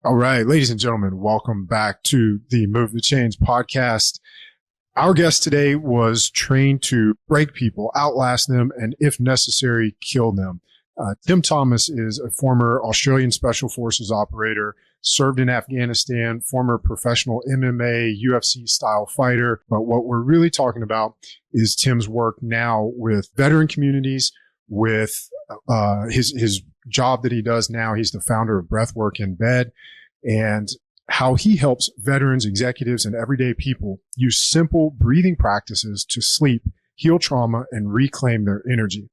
All right, ladies and gentlemen, welcome back to the Move the Chains podcast. Our guest today was trained to break people, outlast them, and if necessary, kill them. Tim Thomas is a former Australian Special Forces operator, served in Afghanistan, former professional MMA, UFC style fighter. But what we're really talking about is Tim's work now with veteran communities, with his job that he does now. He's the founder of Breathwork in Bed, and how he helps veterans, executives, and everyday people use simple breathing practices to sleep, heal trauma, and reclaim their energy.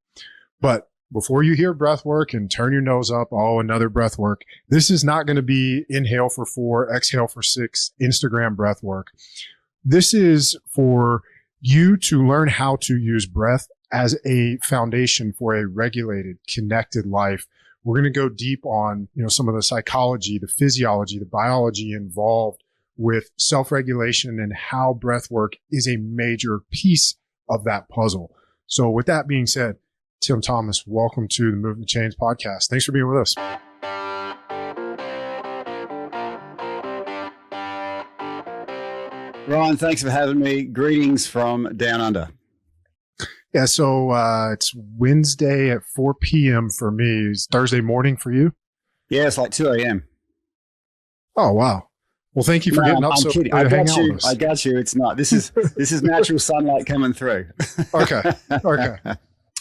But before you hear breath work and turn your nose up, oh, another breath work, this is not going to be inhale for 4, exhale for 6, Instagram breath work. This is for you to learn how to use breath as a foundation for a regulated, connected life. We're going to go deep on, some of the psychology, the physiology, the biology involved with self-regulation and how breath work is a major piece of that puzzle. So with that being said, Tim Thomas, welcome to the Move the Chains podcast. Thanks for being with us. Ryan, thanks for having me. Greetings from down under. Yeah, so it's Wednesday at 4 p.m. for me. It's Thursday morning for you? Yeah, it's like 2 a.m. Oh, wow. Well, thank you for getting up. I'm so kidding. to hang out with us. I got you. It's not. This is natural sunlight coming through. Okay.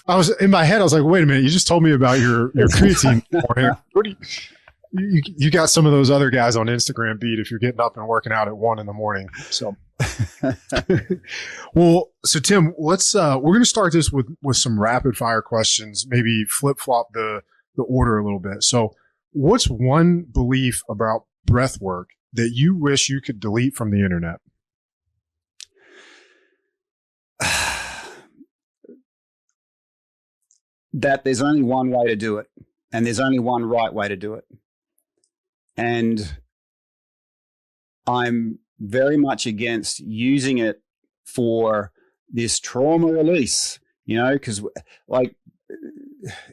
I was in my head. I was like, wait a minute. You just told me about your creatine morning. What do you got some of those other guys on Instagram beat if you're getting up and working out at 1 a.m. So, well, so Tim, let's we're going to start this with some rapid fire questions. Maybe flip flop the order a little bit. So, what's one belief about breath work that you wish you could delete from the internet? That there's only one way to do it, and there's only one right way to do it. And I'm very much against using it for this trauma release, because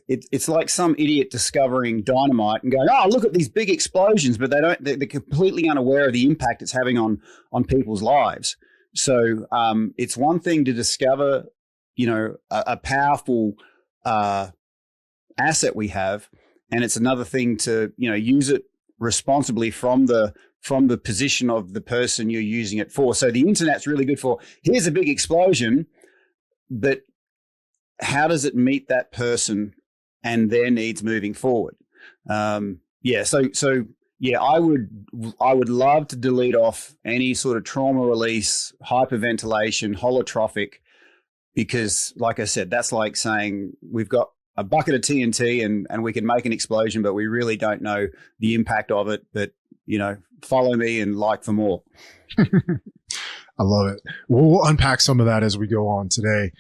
it's like some idiot discovering dynamite and going, oh, look at these big explosions, but they're completely unaware of the impact it's having on people's lives. So it's one thing to discover, a powerful asset we have, and it's another thing to, use it responsibly from the position of the person you're using it for. So the internet's really good for, here's a big explosion, but how does it meet that person and their needs moving forward? I would love to delete off any sort of trauma release, hyperventilation, holotropic, because like I said, that's like saying we've got a bucket of TNT and we can make an explosion, but we really don't know the impact of it. But, follow me and like for more. I love it. We'll unpack some of that as we go on today.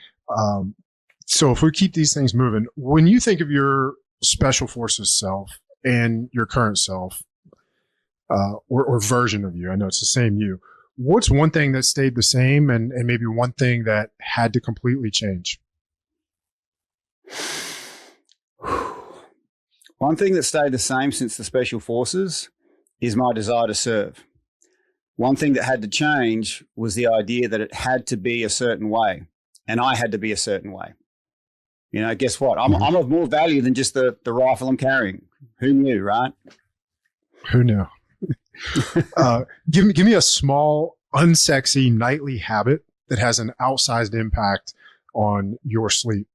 So if we keep these things moving, when you think of your special forces self and your current self, or version of you, I know it's the same you, what's one thing that stayed the same and maybe one thing that had to completely change? One thing that stayed the same since the Special Forces is my desire to serve. One thing that had to change was the idea that it had to be a certain way, and I had to be a certain way. Guess what? I'm of more value than just the rifle I'm carrying. Who knew, right? Who knew? Give me a small, unsexy nightly habit that has an outsized impact on your sleep.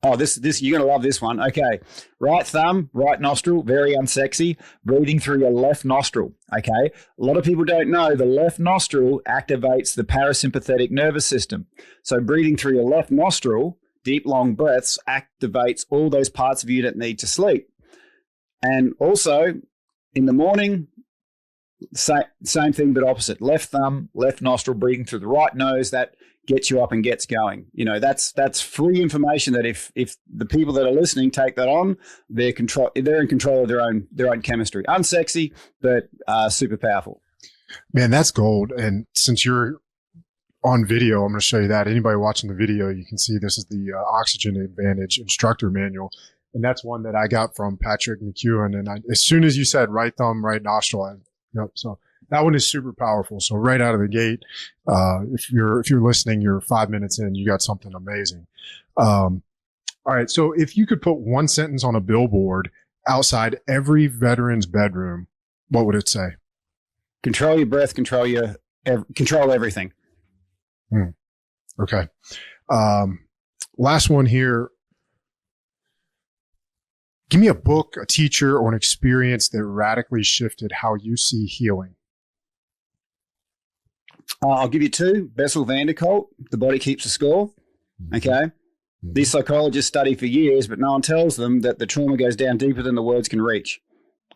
Oh, this you're gonna love this one. Okay, right thumb, right nostril, very unsexy. Breathing through your left nostril. Okay, a lot of people don't know the left nostril activates the parasympathetic nervous system. So breathing through your left nostril, deep long breaths, activates all those parts of you that need to sleep. And also in the morning, same thing but opposite. Left thumb, left nostril, breathing through the right nose. That gets you up and gets going. That's free information that if the people that are listening take that on, they're in control of their own chemistry. Unsexy, but super powerful. Man, that's gold. And since you're on video, I'm going to show you that. Anybody watching the video, you can see this is the Oxygen Advantage instructor manual. And that's one that I got from Patrick McEwen. And as soon as you said right thumb, right nostril, so that one is super powerful. So right out of the gate, if you're listening, you're 5 minutes in, you got something amazing. All right. So if you could put one sentence on a billboard outside every veteran's bedroom, what would it say? Control your breath, control everything. Okay. Last one here. Give me a book, a teacher, or an experience that radically shifted how you see healing. I'll give you two. Bessel van der Kolk, The Body Keeps the Score. Okay. These psychologists study for years, but no one tells them that the trauma goes down deeper than the words can reach.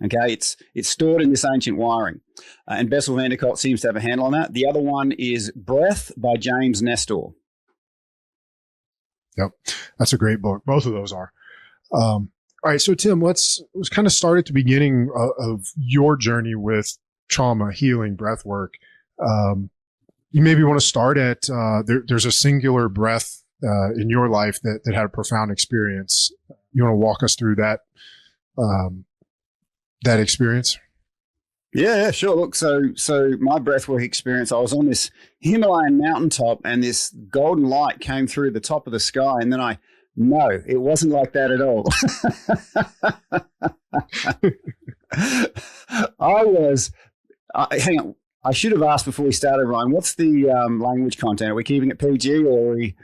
Okay. It's stored in this ancient wiring. And Bessel van der Kolk seems to have a handle on that. The other one is Breath by James Nestor. Yep. That's a great book. Both of those are. All right, so Tim, let's kind of start at the beginning of your journey with trauma, healing, breath work. You maybe want to start at there's a singular breath in your life that had a profound experience. You want to walk us through that that experience? Yeah, sure. Look, so my breathwork experience, I was on this Himalayan mountaintop, and this golden light came through the top of the sky, and then no, it wasn't like that at all. Hang on. I should have asked before we started, Ryan, what's the language content? Are we keeping it PG or are we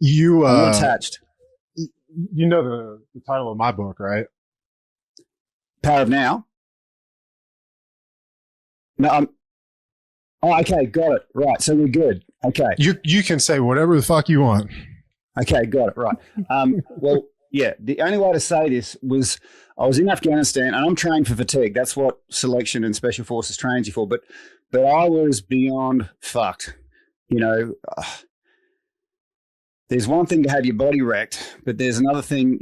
attached? You know the title of my book, right? Power of Now? No, okay, got it. Right, so we're good. Okay. You can say whatever the fuck you want. Okay, got it. Right. Well, yeah, the only way to say this was I was in Afghanistan, and I'm trained for fatigue. That's what selection and special forces trains you for. But I was beyond fucked. There's one thing to have your body wrecked, but there's another thing,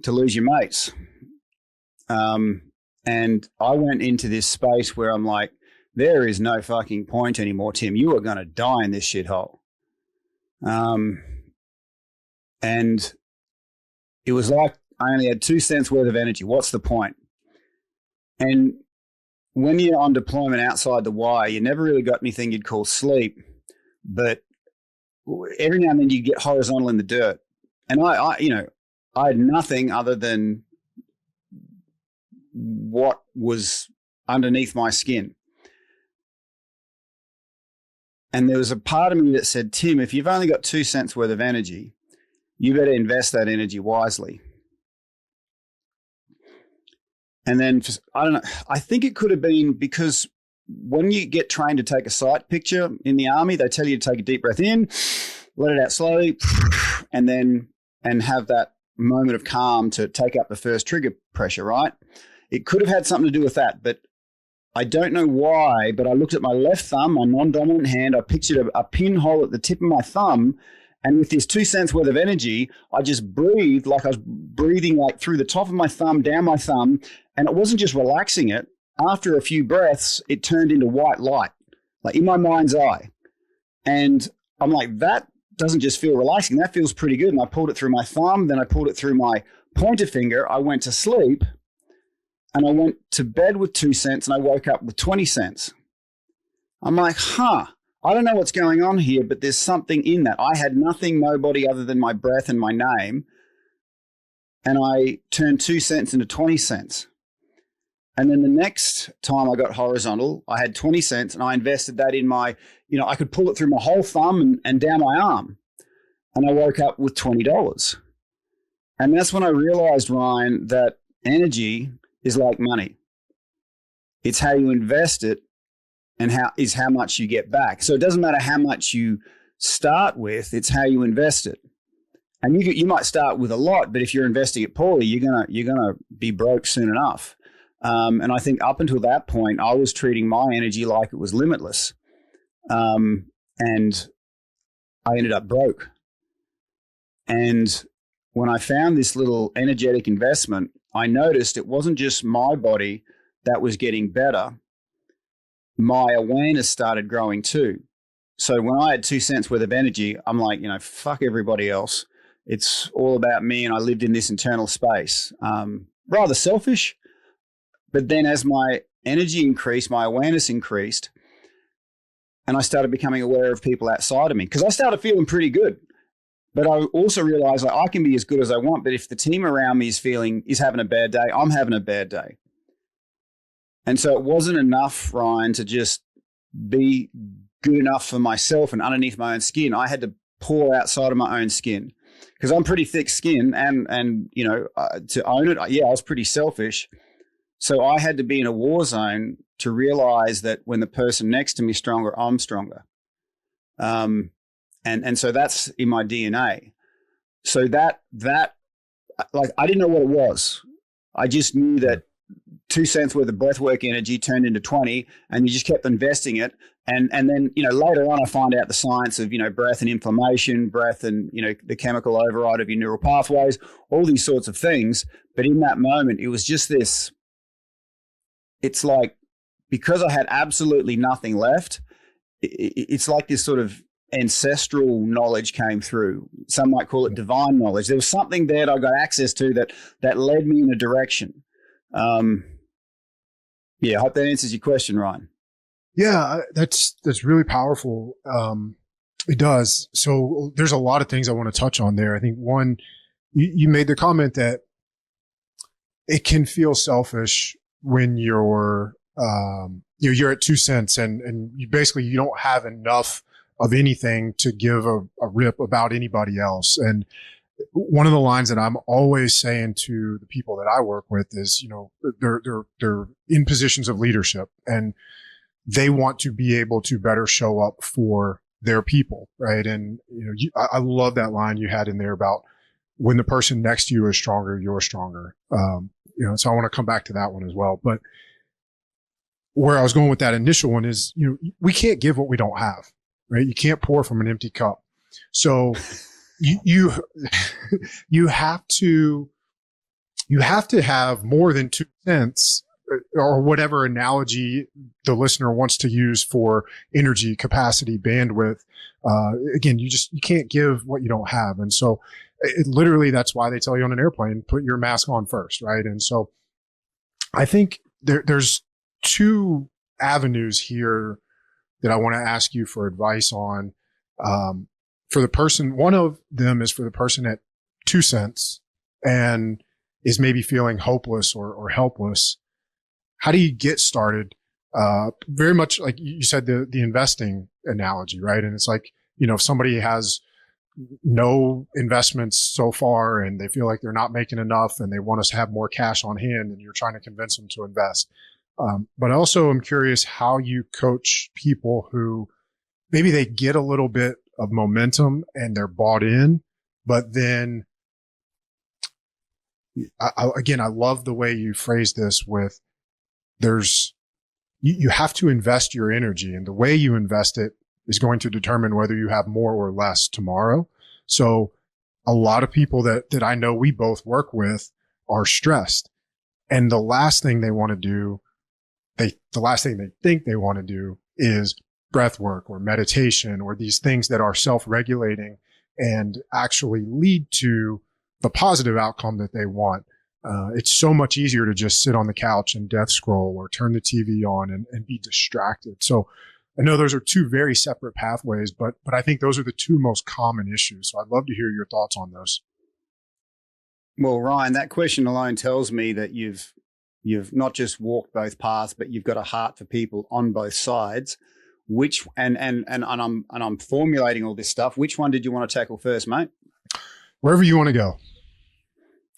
to lose your mates. And I went into this space where I'm like, there is no fucking point anymore, Tim. You are going to die in this shithole. And it was like I only had 2 cents worth of energy. What's the point? And when you're on deployment outside the wire, you never really got anything you'd call sleep, but every now and then you get horizontal in the dirt. And I had nothing other than what was underneath my skin. And there was a part of me that said, Tim, if you've only got 2 cents worth of energy, you better invest that energy wisely. And then, I don't know, I think it could have been because when you get trained to take a sight picture in the army, they tell you to take a deep breath in, let it out slowly, and have that moment of calm to take up the first trigger pressure, right? It could have had something to do with that, but I don't know why, but I looked at my left thumb, my non-dominant hand, I pictured a pinhole at the tip of my thumb, and with this 2 cents worth of energy, I just breathed like I was breathing like through the top of my thumb, down my thumb, and it wasn't just relaxing it. After a few breaths, it turned into white light, like in my mind's eye. And I'm like, that doesn't just feel relaxing, that feels pretty good. And I pulled it through my thumb, then I pulled it through my pointer finger, I went to sleep, and I went to bed with 2 cents, and I woke up with 20 cents. I'm like, I don't know what's going on here, but there's something in that. I had nothing, nobody other than my breath and my name. And I turned 2 cents into 20 cents. And then the next time I got horizontal, I had 20 cents and I invested that in my, I could pull it through my whole thumb and down my arm. And I woke up with $20. And that's when I realized, Ryan, that energy is like money. It's how you invest it and how much you get back. So it doesn't matter how much you start with, it's how you invest it. And you might start with a lot, but if you're investing it poorly, you're gonna be broke soon enough. And I think up until that point, I was treating my energy like it was limitless. And I ended up broke. And when I found this little energetic investment, I noticed it wasn't just my body that was getting better. My awareness started growing too. So when I had 2 cents worth of energy, I'm like, fuck everybody else. it's all about me, and I lived in this internal space. Rather selfish, but then as my energy increased, my awareness increased, and I started becoming aware of people outside of me, because I started feeling pretty good. But I also realized, like, I can be as good as I want, but if the team around me is having a bad day, I'm having a bad day. And so it wasn't enough, Ryan, to just be good enough for myself and underneath my own skin. I had to pour outside of my own skin, because I'm pretty thick skin, and to own it, yeah, I was pretty selfish. So I had to be in a war zone to realize that when the person next to me is stronger, I'm stronger. And so that's in my DNA. So that like, I didn't know what it was. I just knew that 2 cents worth of breathwork energy turned into 20, and you just kept investing it. And then, later on, I find out the science of, breath and inflammation, breath and, the chemical override of your neural pathways, all these sorts of things. But in that moment, it was just this, it's like, because I had absolutely nothing left, it's like this sort of ancestral knowledge came through. Some might call it divine knowledge. There was something there that I got access to that led me in a direction. I hope that answers your question, Ryan. Yeah, that's really powerful. It does. So there's a lot of things I want to touch on there. I think one, you made the comment that it can feel selfish when you're at 2 cents and you don't have enough of anything to give a rip about anybody else. And one of the lines that I'm always saying to the people that I work with is, they're in positions of leadership, and they want to be able to better show up for their people. Right. And, I love that line you had in there about when the person next to you is stronger, you're stronger. So I want to come back to that one as well. But where I was going with that initial one is, we can't give what we don't have. Right? You can't pour from an empty cup. So you have to have more than 2 cents, or whatever analogy the listener wants to use for energy, capacity, bandwidth. Again, you can't give what you don't have. And so literally, that's why they tell you on an airplane, put your mask on first. Right. And so I think there's 2 avenues here that I want to ask you for advice on. For the person, one of them is for the person at 2 cents and is maybe feeling hopeless or helpless. How do you get started? Very much like you said, the investing analogy, right? And it's like, if somebody has no investments so far and they feel like they're not making enough and they want us to have more cash on hand, and you're trying to convince them to invest. But also I'm curious how you coach people who maybe they get a little bit of momentum and they're bought in, but then I love the way you phrased this with you have to invest your energy, and the way you invest it is going to determine whether you have more or less tomorrow. So a lot of people that I know we both work with are stressed, and the last thing they want to do, the last thing they think they want to do is breath work or meditation or these things that are self-regulating and actually lead to the positive outcome that they want. It's so much easier to just sit on the couch and death scroll or turn the TV on and be distracted. So I know those are 2 very separate pathways, but I think those are the 2 most common issues. So I'd love to hear your thoughts on those. Well, Ryan, that question alone tells me that you've not just walked both paths, but you've got a heart for people on both sides. Which and I'm formulating all this stuff. Which one did you want to tackle first, mate? Wherever you want to go.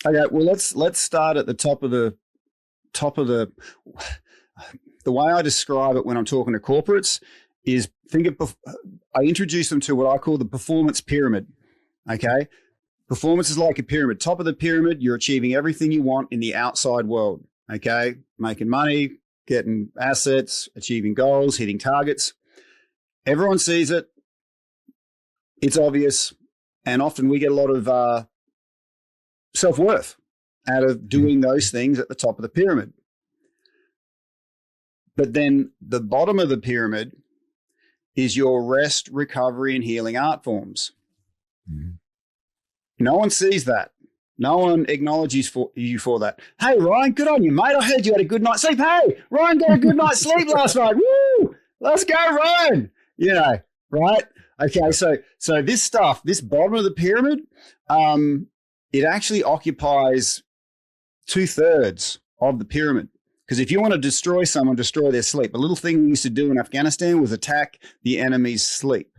Okay, well let's start at the top of the way I describe it when I'm talking to corporates is I introduce them to what I call the performance pyramid. Okay, performance is like a pyramid. Top of the pyramid, you're achieving everything you want in the outside world. Okay, making money, getting assets, achieving goals, hitting targets. Everyone sees it. It's obvious. And often we get a lot of self-worth out of doing those things at the top of the pyramid. But then the bottom of the pyramid is your rest, recovery, and healing art forms. Mm-hmm. No one sees that. No one acknowledges you for that. Hey, Ryan, good on you, mate. I heard you had a good night's sleep. Hey, Ryan got a good night's sleep last night. Woo! Let's go, Ryan. You know, right? Okay, so this stuff, this bottom of the pyramid, it actually occupies 2/3 of the pyramid. Because if you want to destroy someone, destroy their sleep. A little thing we used to do in Afghanistan was attack the enemy's sleep.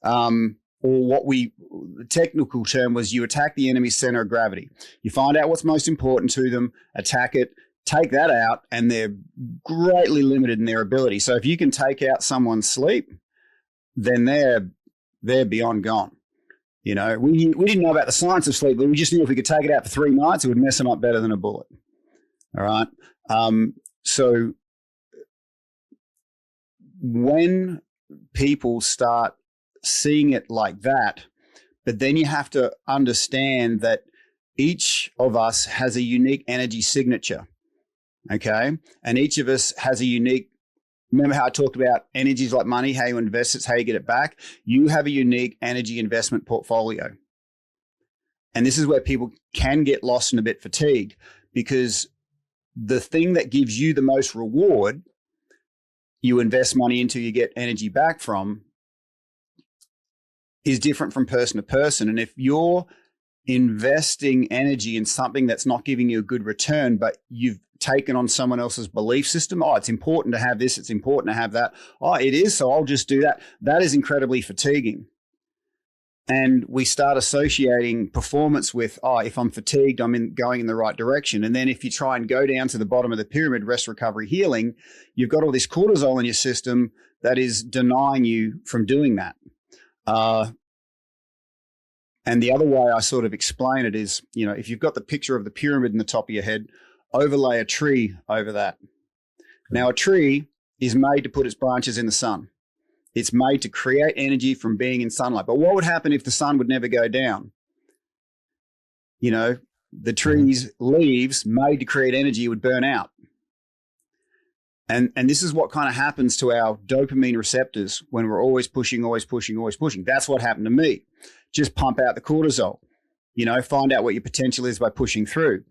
Or the technical term was you attack the enemy's center of gravity. You find out what's most important to them, attack it, take that out, and they're greatly limited in their ability. So if you can take out someone's sleep, then they're beyond gone. You know, we didn't know about the science of sleep, but we just knew if we could take it out for 3 nights, it would mess them up better than a bullet. All right. So when people start seeing it like that, but then you have to understand that each of us has a unique energy signature. Okay. And each of us has a unique, remember how I talked about energies like money, how you invest it, how you get it back. You have a unique energy investment portfolio. And this is where people can get lost and a bit fatigued, because the thing that gives you the most reward, you invest money into, you get energy back from, is different from person to person. And if you're investing energy in something that's not giving you a good return, but you've taken on someone else's belief system, oh, it's important to have this, it's important to have that. Oh, it is, so I'll just do that. That is incredibly fatiguing. And we start associating performance with, oh, if I'm fatigued, I'm going in the right direction. And then if you try and go down to the bottom of the pyramid, rest, recovery, healing, you've got all this cortisol in your system that is denying you from doing that. And the other way I sort of explain it is, you know, if you've got the picture of the pyramid in the top of your head, overlay a tree over that. Now, a tree is made to put its branches in the sun. It's made to create energy from being in sunlight. But what would happen if the sun would never go down? You know, the tree's leaves made to create energy would burn out. And this is what kind of happens to our dopamine receptors when we're always pushing, always pushing, always pushing. That's what happened to me. Just pump out the cortisol, you know, find out what your potential is by pushing through.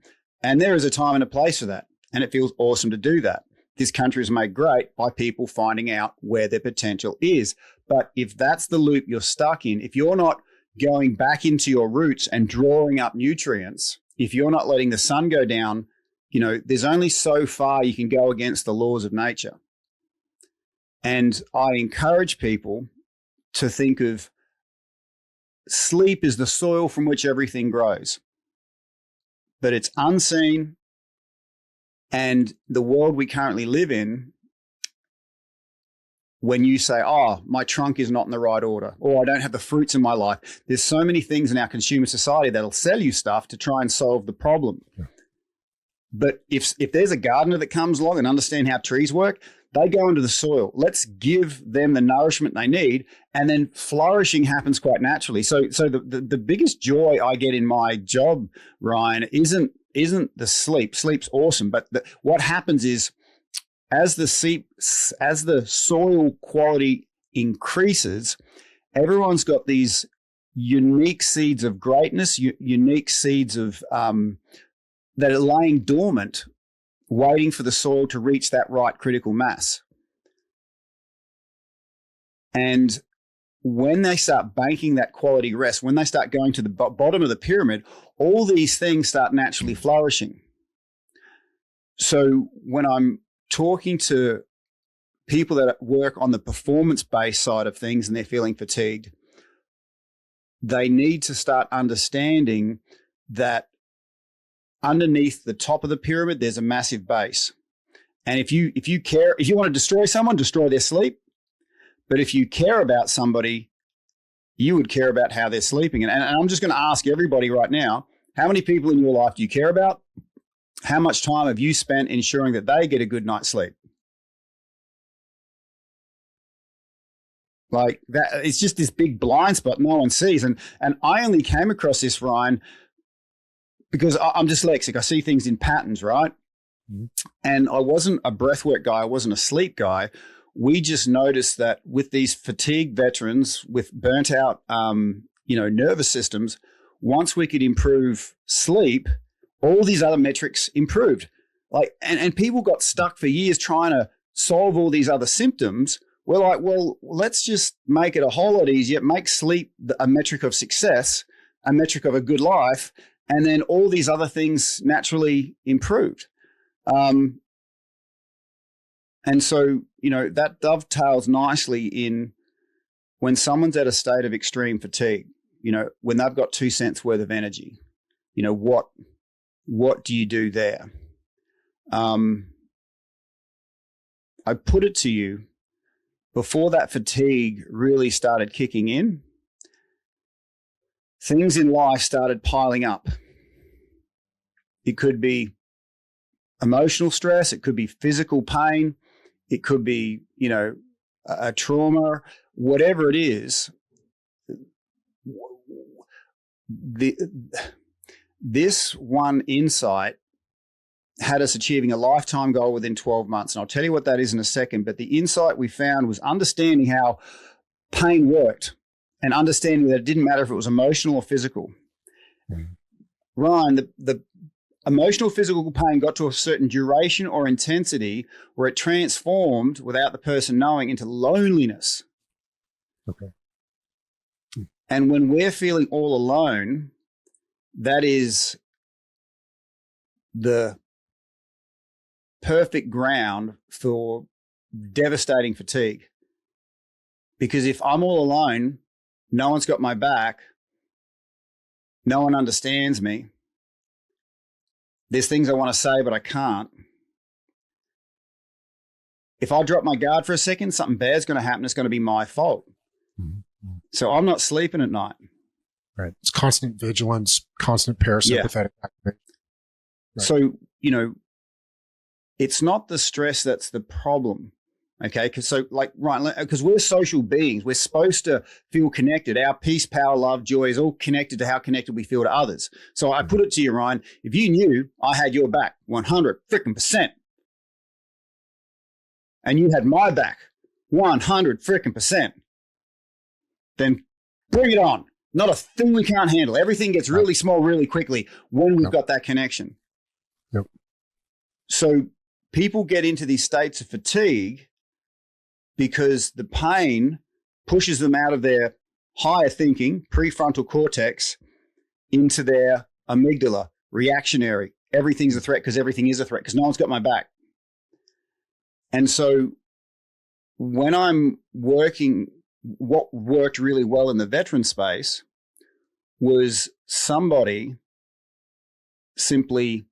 And there is a time and a place for that. And it feels awesome to do that. This country is made great by people finding out where their potential is. But if that's the loop you're stuck in, if you're not going back into your roots and drawing up nutrients, if you're not letting the sun go down, you know, there's only so far you can go against the laws of nature. And I encourage people to think of sleep as the soil from which everything grows. But it's unseen. And the world we currently live in, when you say, oh, my trunk is not in the right order, or I don't have the fruits in my life, there's so many things in our consumer society that'll sell you stuff to try and solve the problem. Yeah. But if there's a gardener that comes along and understands how trees work, they go into the soil. Let's give them the nourishment they need, and then flourishing happens quite naturally. So the biggest joy I get in my job, Ryan, isn't the sleep. Sleep's awesome, but what happens is as the soil quality increases, everyone's got these unique seeds of greatness, unique seeds of that are laying dormant, waiting for the soil to reach that right critical mass. And when they start banking that quality rest, when they start going to the bottom of the pyramid, all these things start naturally flourishing. So when I'm talking to people that work on the performance-based side of things and they're feeling fatigued, they need to start understanding that underneath the top of the pyramid, there's a massive base. And if you want to destroy someone, destroy their sleep. But if you care about somebody, you would care about how they're sleeping. And I'm just going to ask everybody right now, how many people in your life do you care about? How much time have you spent ensuring that they get a good night's sleep? Like that, it's just this big blind spot no one sees. And I only came across this, Ryan, because I'm dyslexic. I see things in patterns, right? Mm-hmm. And I wasn't a breathwork guy. I wasn't a sleep guy. We just noticed that with these fatigued veterans with burnt out, nervous systems, once we could improve sleep, all these other metrics improved. Like, and people got stuck for years trying to solve all these other symptoms. We're like, well, let's just make it a whole lot easier, make sleep a metric of success, a metric of a good life, and then all these other things naturally improved. And so, that dovetails nicely in when someone's at a state of extreme fatigue, when they've got 2 cents worth of energy, what do you do there? I put it to you, before that fatigue really started kicking in, things in life started piling up. It could be emotional stress. It could be physical pain. It could be, a trauma, whatever it is. This one insight had us achieving a lifetime goal within 12 months. And I'll tell you what that is in a second. But the insight we found was understanding how pain worked and understanding that it didn't matter if it was emotional or physical. Mm-hmm. Ryan, the emotional, physical pain got to a certain duration or intensity where it transformed, without the person knowing, into loneliness. Okay. And when we're feeling all alone, that is the perfect ground for devastating fatigue. Because if I'm all alone, no one's got my back, no one understands me, there's things I want to say, but I can't. If I drop my guard for a second, something bad's going to happen. It's going to be my fault. Mm-hmm. So I'm not sleeping at night. Right. It's constant vigilance, constant parasympathetic activity. Right. So, it's not the stress that's the problem. Okay. Because we're social beings. We're supposed to feel connected. Our peace, power, love, joy is all connected to how connected we feel to others. So I put it to you, Ryan, if you knew I had your back 100% and you had my back 100% then bring it on. Not a thing we can't handle. Everything gets really small really quickly when we've got that connection. Yep. So people get into these states of fatigue because the pain pushes them out of their higher thinking, prefrontal cortex, into their amygdala, reactionary. Everything's a threat because everything is a threat because no one's got my back. And so when I'm working, what worked really well in the veteran space was somebody simply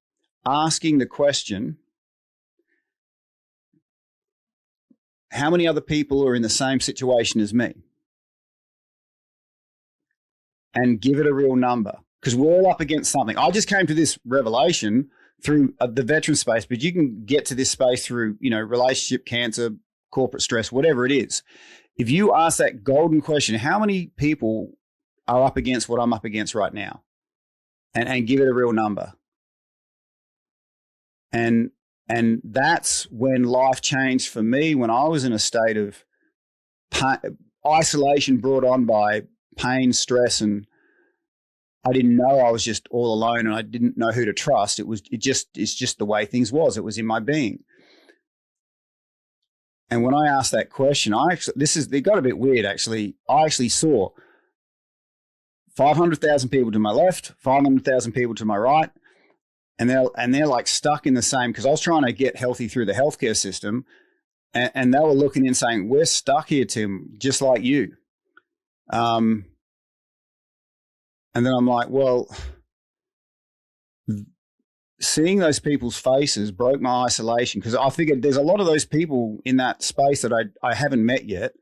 asking the question, how many other people are in the same situation as me? And give it a real number, because we're all up against something. I just came to this revelation through the veteran space, but you can get to this space through, relationship, cancer, corporate stress, whatever it is. If you ask that golden question, how many people are up against what I'm up against right now? And give it a real number. And that's when life changed for me, when I was in a state of isolation brought on by pain, stress, and I didn't know I was just all alone and I didn't know who to trust. It's just the way things was. It was in my being. And when I asked that question, it got a bit weird actually. I actually saw 500,000 people to my left, 500,000 people to my right. And they're like stuck in the same, because I was trying to get healthy through the healthcare system, and they were looking in saying, we're stuck here, Tim, just like you. And then I'm like, well, seeing those people's faces broke my isolation, because I figured there's a lot of those people in that space that I haven't met yet,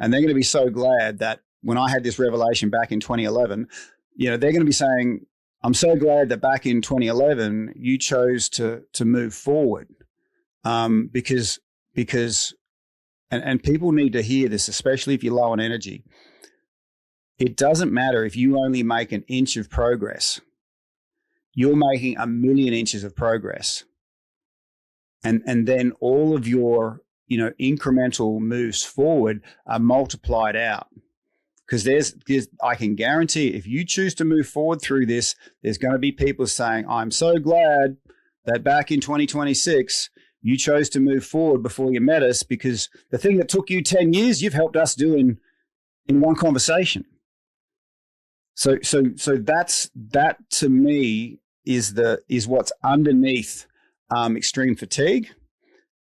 and they're going to be so glad that when I had this revelation back in 2011, they're going to be saying, I'm so glad that back in 2011 you chose to move forward, because people need to hear this, especially if you're low on energy. It doesn't matter if you only make an inch of progress. You're making 1,000,000 inches of progress, and then all of your incremental moves forward are multiplied out, Because I can guarantee if you choose to move forward through this, there's going to be people saying, I'm so glad that back in 2026, you chose to move forward before you met us, because the thing that took you 10 years, you've helped us do in one conversation. So that to me is what's underneath extreme fatigue,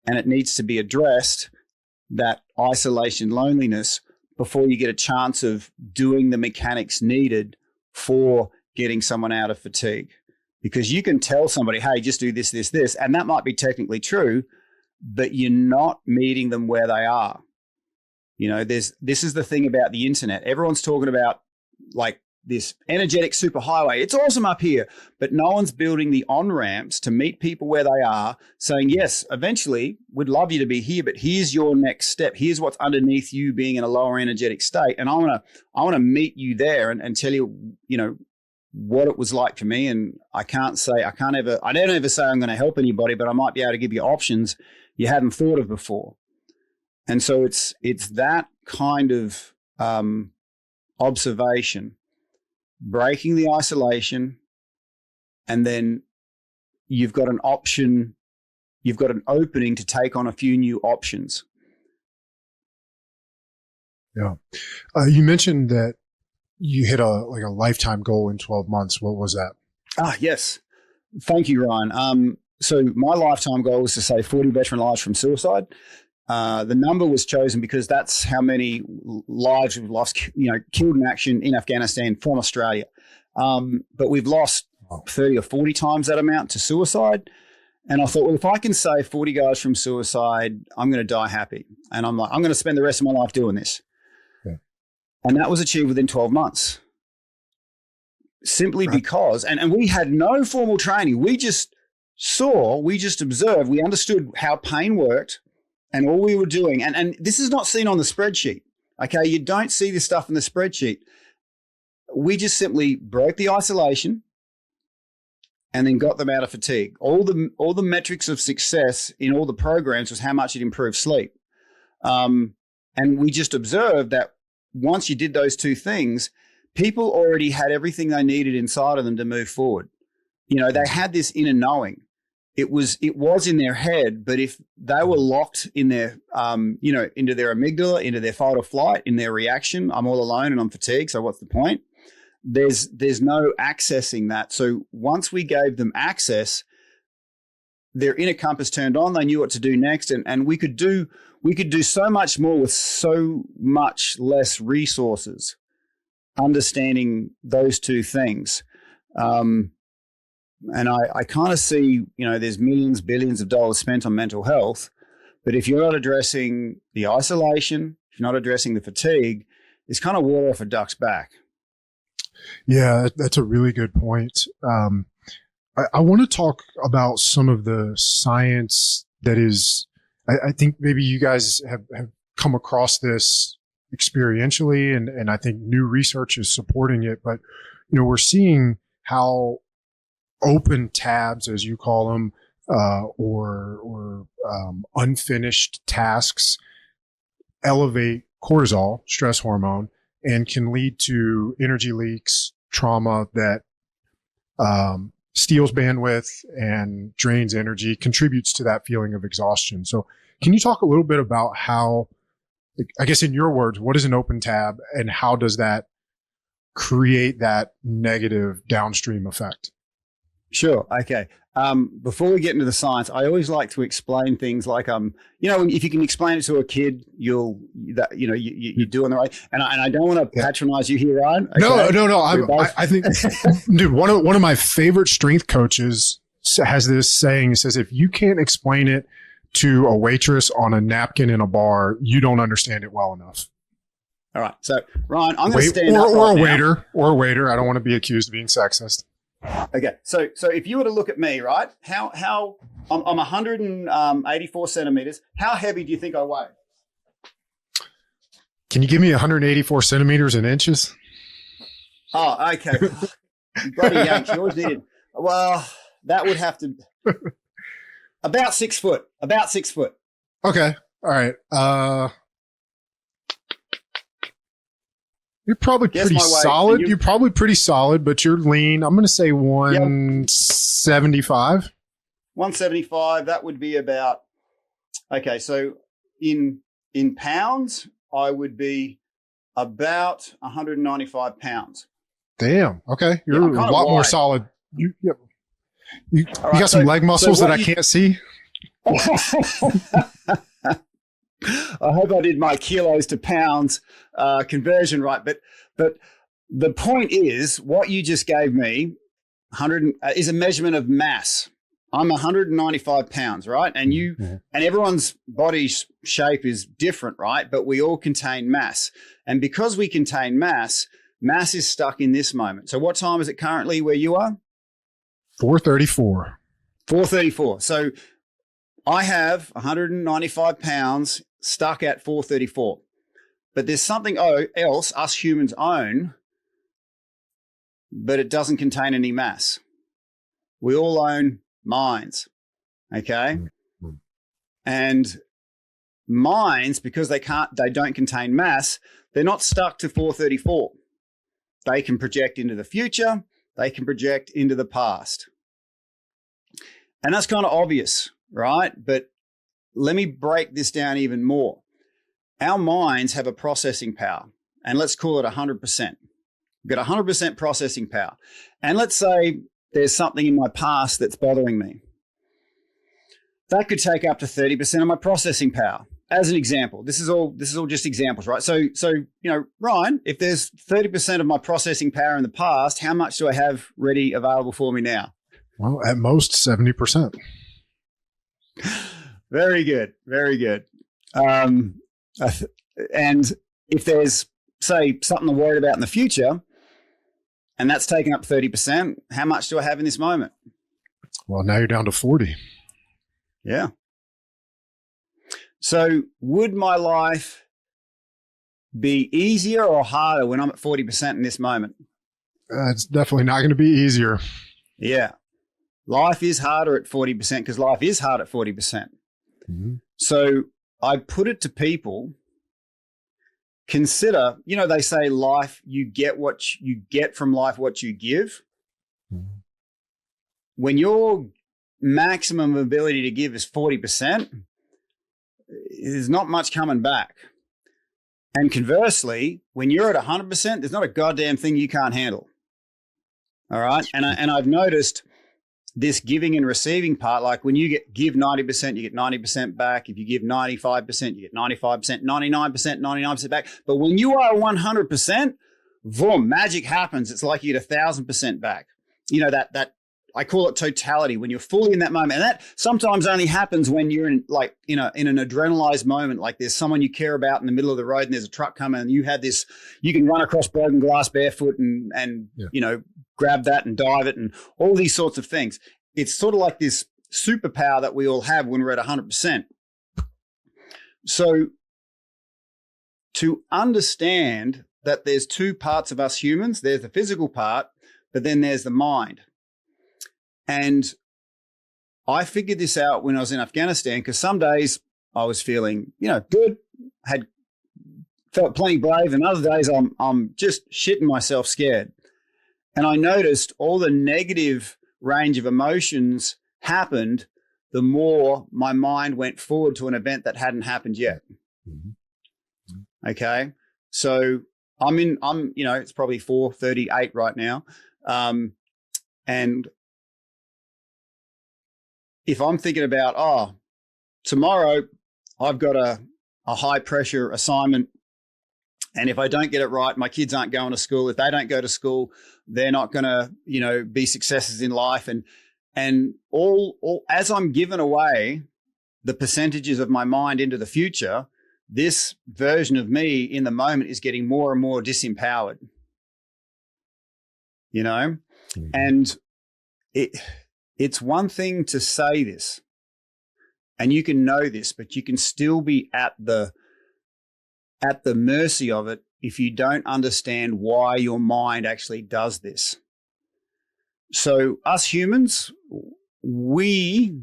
and it needs to be addressed, that isolation, loneliness, before you get a chance of doing the mechanics needed for getting someone out of fatigue. Because you can tell somebody, hey, just do this, this, this, and that might be technically true, but you're not meeting them where they are. You know, this is the thing about the internet. Everyone's talking about like this energetic superhighway. It's awesome up here, but no one's building the on-ramps to meet people where they are, saying, yes, eventually we'd love you to be here, but here's your next step. Here's what's underneath you being in a lower energetic state. And I want to meet you there and tell you, you know, what it was like for me. And I don't ever say I'm going to help anybody, but I might be able to give you options you hadn't thought of before. And so it's that kind of observation, breaking the isolation, and then you've got an option, you've got an opening to take on a few new options. Yeah. You mentioned that you hit a lifetime goal in 12 months. What was that? Yes. Thank you, Ryan. So my lifetime goal was to save 40 veteran lives from suicide. The number was chosen because that's how many lives we've lost, killed in action in Afghanistan from Australia. But we've lost 30 or 40 times that amount to suicide. And I thought, well, if I can save 40 guys from suicide, I'm going to die happy. And I'm going to spend the rest of my life doing this. Yeah. And that was achieved within 12 months. Simply because, and we had no formal training. We just observed, we understood how pain worked. And all we were doing, and this is not seen on the spreadsheet, okay? You don't see this stuff in the spreadsheet. We just simply broke the isolation and then got them out of fatigue. All the metrics of success in all the programs was how much it improved sleep. And we just observed that once you did those two things, people already had everything they needed inside of them to move forward. You know, they had this inner knowing. It was in their head, but if they were locked in their, into their amygdala, into their fight or flight, in their reaction, I'm all alone and I'm fatigued, so what's the point? There's no accessing that. So once we gave them access, their inner compass turned on. They knew what to do next, and we could do so much more with so much less resources. Understanding those two things. And I kind of see, there's millions, billions of dollars spent on mental health, but if you're not addressing the isolation, if you're not addressing the fatigue, it's kind of water off a duck's back. Yeah, that's a really good point. I want to talk about some of the science that is, I think maybe you guys have come across this experientially, and I think new research is supporting it, but, we're seeing how open tabs, as you call them, or unfinished tasks elevate cortisol, stress hormone, and can lead to energy leaks, trauma that steals bandwidth and drains energy, contributes to that feeling of exhaustion. So can you talk a little bit about how, I guess in your words, what is an open tab and how does that create that negative downstream effect? Sure. Okay. Before we get into the science, I always like to explain things like, if you can explain it to a kid, you're doing the right. And I don't want to patronize you here, Ryan. Okay? No. I think, dude, one of my favorite strength coaches has this saying. He says, if you can't explain it to a waitress on a napkin in a bar, you don't understand it well enough. All right. So Ryan, I'm going to stand up or a waiter. I don't want to be accused of being sexist. Okay, so if you were to look at me, right, how I'm 184 centimeters. How heavy do you think I weigh? Can you give me 184 centimeters in inches? Oh, okay. Bloody yanks. You always needed. Well, that would have to about 6 foot. About 6 foot. Okay. All right. You're probably Guess pretty my weight. solid. And You're probably pretty solid, but you're lean. I'm going to say 175. 175, that would be about, okay, so in pounds, I would be about 195 pounds. Damn. Okay. You're Yeah, a I'm kinda lot more wide. solid. You All right, got some leg muscles what that I can't see. I hope I did my kilos to pounds conversion right, but the point is, what you just gave me, 100 is a measurement of mass. I'm 195 pounds, right? And and everyone's body shape is different, right? But we all contain mass, and because we contain mass is stuck in this moment. So, what time is it currently where you are? 434. 434. So I have 195 pounds stuck at 434. But there's something else us humans own, but it doesn't contain any mass. We all own minds, okay? And minds, because they don't contain mass, they're not stuck to 434. They can project into the future, they can project into the past. And that's kind of obvious, right? But let me break this down even more. Our minds have a processing power, and let's call it 100%. We've got 100% processing power. And let's say there's something in my past that's bothering me. That could take up to 30% of my processing power. As an example, this is all just examples, right? So Ryan, if there's 30% of my processing power in the past, how much do I have ready available for me now? Well, at most 70%. Very good. Very good. And if there's, say, something to worry about in the future, and that's taking up 30%, how much do I have in this moment? Well, now you're down to 40. Yeah. So would my life be easier or harder when I'm at 40% in this moment? It's definitely not going to be easier. Yeah. Life is harder at 40% because life is hard at 40%. Mm-hmm. So I put it to people, consider, they say life, you get from life what you give. Mm-hmm. When your maximum ability to give is 40%, there's not much coming back. And conversely, when you're at 100%, there's not a goddamn thing you can't handle. All right. And I've noticed this giving and receiving part, like when you give 90%, you get 90% back. If you give 95%, you get 95%, 99%, 99% back. But when you are 100%, boom, magic happens. It's like you get 1,000% back. That I call it totality, when you're fully in that moment. And that sometimes only happens when you're in an adrenalized moment, like there's someone you care about in the middle of the road and there's a truck coming and you can run across broken glass barefoot and grab that and dive it and all these sorts of things. It's sort of like this superpower that we all have when we're at 100%. So to understand that there's two parts of us humans, there's the physical part, but then there's the mind. And I figured this out when I was in Afghanistan, because some days I was feeling, good, felt plenty brave, and other days I'm just shitting myself scared. And I noticed all the negative range of emotions happened the more my mind went forward to an event that hadn't happened yet. Mm-hmm. Okay. So it's probably 4:38 right now. And if I'm thinking about, tomorrow I've got a high pressure assignment, and if I don't get it right, my kids aren't going to school. If they don't go to school, they're not going to, be successes in life. And all as I'm giving away the percentages of my mind into the future, this version of me in the moment is getting more and more disempowered. Mm-hmm. And it's one thing to say this, and you can know this, but you can still be at the mercy of it if you don't understand why your mind actually does this. So us humans, we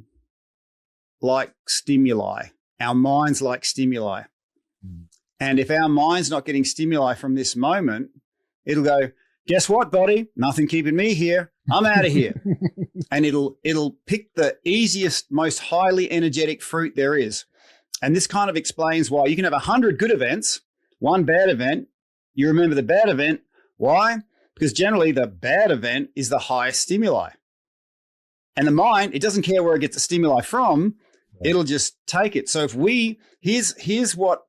like stimuli. Our minds like stimuli. And if our mind's not getting stimuli from this moment, it'll go, guess what, body? Nothing keeping me here. I'm out of here. And it'll pick the easiest, most highly energetic fruit there is. And this kind of explains why you can have 100 good events, one bad event. You remember the bad event. Why? Because generally the bad event is the highest stimuli. And the mind, it doesn't care where it gets the stimuli from. It'll just take it. So if here's what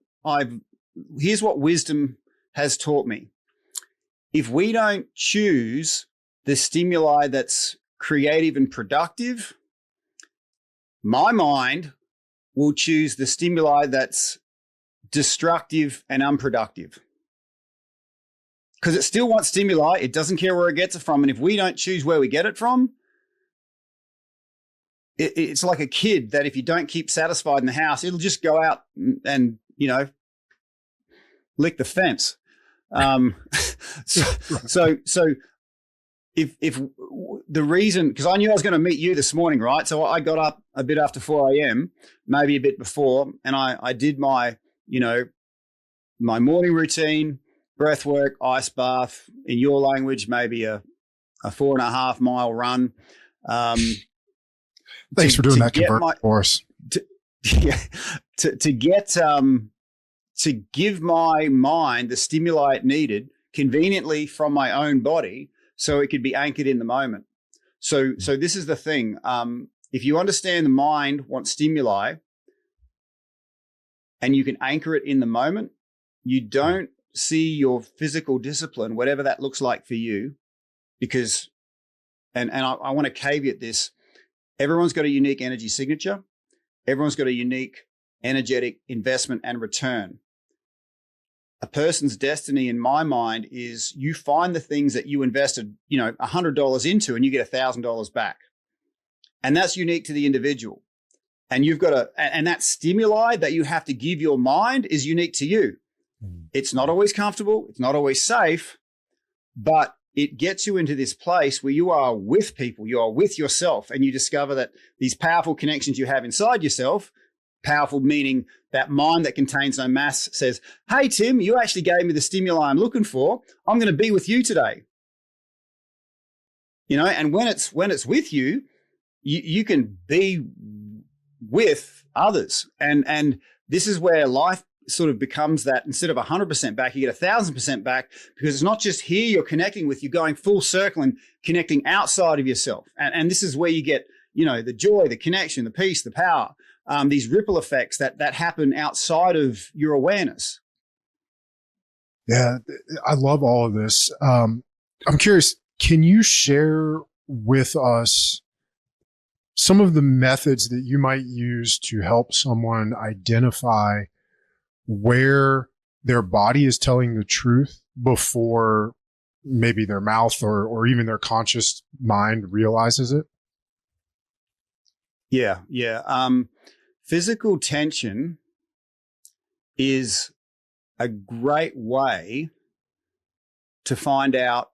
wisdom has taught me. If we don't choose the stimuli that's creative and productive, my mind will choose the stimuli that's destructive and unproductive. Because it still wants stimuli. It doesn't care where it gets it from. And if we don't choose where we get it from, it's like a kid that if you don't keep satisfied in the house, it'll just go out and lick the fence. So if the reason, because I knew I was going to meet you this morning, right? So I got up a bit after 4 a.m., maybe a bit before, and I did my morning routine, breath work, ice bath, in your language, maybe a 4.5 mile run. Thanks for doing that convert for us. To give my mind the stimuli it needed conveniently from my own body so it could be anchored in the moment. So this is the thing. If you understand the mind wants stimuli and you can anchor it in the moment, you don't see your physical discipline, whatever that looks like for you, because, and I want to caveat this, everyone's got a unique energy signature. Everyone's got a unique energetic investment and return. A person's destiny, in my mind, is you find the things that you invested, $100 into, and you get $1,000 back. And that's unique to the individual. And you've got and that stimuli that you have to give your mind is unique to you. It's not always comfortable. It's not always safe, but it gets you into this place where you are with people, you are with yourself, and you discover that these powerful connections you have inside yourself, powerful meaning that mind that contains no mass, says, hey, Tim, you actually gave me the stimuli I'm looking for. I'm going to be with you today. And when it's with you, you can be with others. And this is where life sort of becomes that instead of 100% back, you get 1,000% back, because it's not just here you're connecting with, you're going full circle and connecting outside of yourself. And this is where you get, the joy, the connection, the peace, the power, these ripple effects that happen outside of your awareness. Yeah, I love all of this. I'm curious, can you share with us some of the methods that you might use to help someone identify where their body is telling the truth before maybe their mouth or even their conscious mind realizes it? Yeah. Physical tension is a great way to find out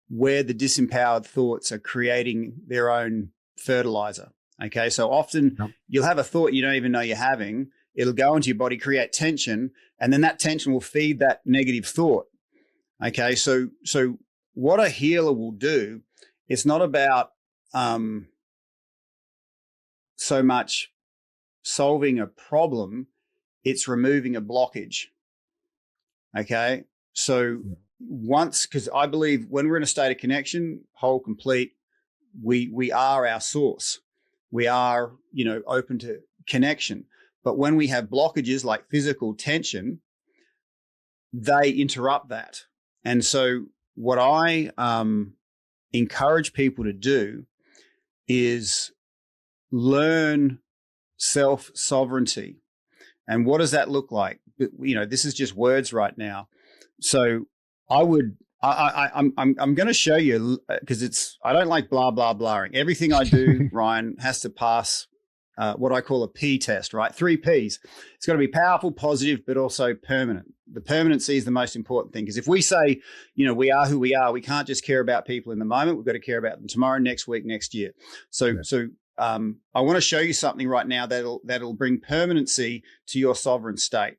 where the disempowered thoughts are creating their own fertilizer. Okay. So often you'll have a thought you don't even know you're having. It'll go into your body, create tension, and then that tension will feed that negative thought. Okay. So what a healer will do, it's not about so much solving a problem, it's removing a blockage. Okay. So because I believe when we're in a state of connection, whole, complete, we are our source. We are, open to connection. But when we have blockages like physical tension, they interrupt that. And so what I encourage people to do is learn self-sovereignty. And what does that look like? This is just words right now. So I'm going to show you, because I don't like blah, blah, blahing. Everything I do, Ryan, has to pass what I call a P test, right? 3 Ps. It's got to be powerful, positive, but also permanent. The permanency is the most important thing, because if we say, we are who we are, we can't just care about people in the moment. We've got to care about them tomorrow, next week, next year. So I want to show you something right now that'll bring permanency to your sovereign state.